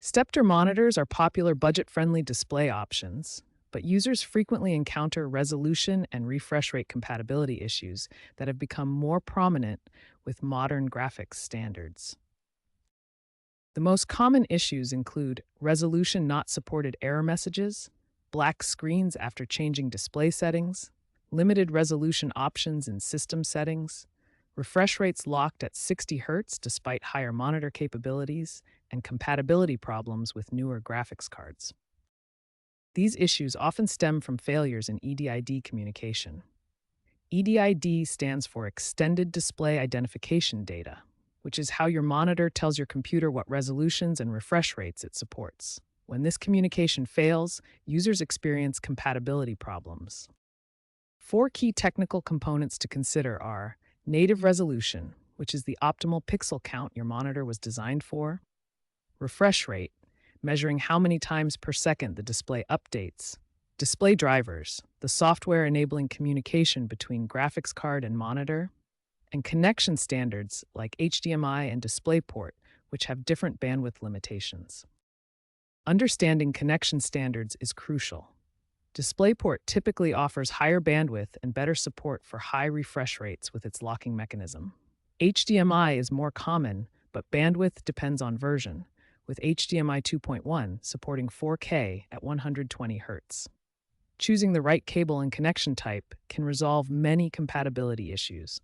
Sceptre monitors are popular budget-friendly display options, but users frequently encounter resolution and refresh rate compatibility issues that have become more prominent with modern graphics standards. The most common issues include resolution not supported error messages, black screens after changing display settings, limited resolution options in system settings, refresh rates locked at 60 Hz despite higher monitor capabilities, and compatibility problems with newer graphics cards. These issues often stem from failures in EDID communication. EDID stands for Extended Display Identification Data, which is how your monitor tells your computer what resolutions and refresh rates it supports. When this communication fails, users experience compatibility problems. Four key technical components to consider are native resolution, which is the optimal pixel count your monitor was designed for, refresh rate, measuring how many times per second the display updates, display drivers, the software enabling communication between graphics card and monitor, and connection standards like HDMI and DisplayPort, which have different bandwidth limitations. Understanding connection standards is crucial. DisplayPort typically offers higher bandwidth and better support for high refresh rates with its locking mechanism. HDMI is more common, but bandwidth depends on version, with HDMI 2.1 supporting 4K at 120 Hz. Choosing the right cable and connection type can resolve many compatibility issues.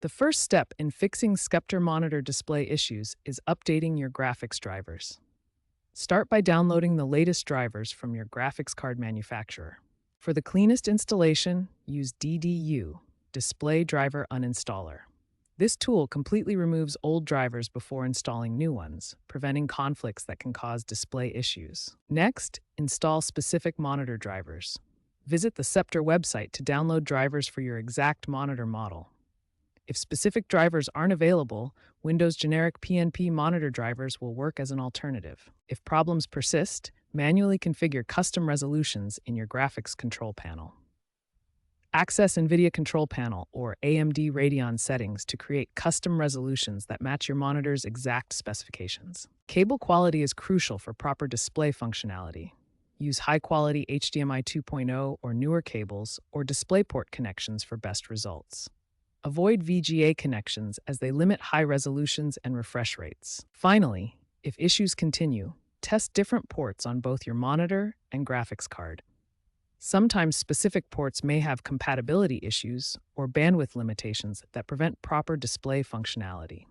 The first step in fixing Sceptre monitor display issues is updating your graphics drivers. Start by downloading the latest drivers from your graphics card manufacturer. For the cleanest installation, use DDU, Display Driver Uninstaller. This tool completely removes old drivers before installing new ones, preventing conflicts that can cause display issues. Next, install specific monitor drivers. Visit the Sceptre website to download drivers for your exact monitor model. If specific drivers aren't available, Windows generic PNP monitor drivers will work as an alternative. If problems persist, manually configure custom resolutions in your graphics control panel. Access NVIDIA Control Panel or AMD Radeon settings to create custom resolutions that match your monitor's exact specifications. Cable quality is crucial for proper display functionality. Use high-quality HDMI 2.0 or newer cables or DisplayPort connections for best results. Avoid VGA connections as they limit high resolutions and refresh rates. Finally, if issues continue, test different ports on both your monitor and graphics card. Sometimes specific ports may have compatibility issues or bandwidth limitations that prevent proper display functionality.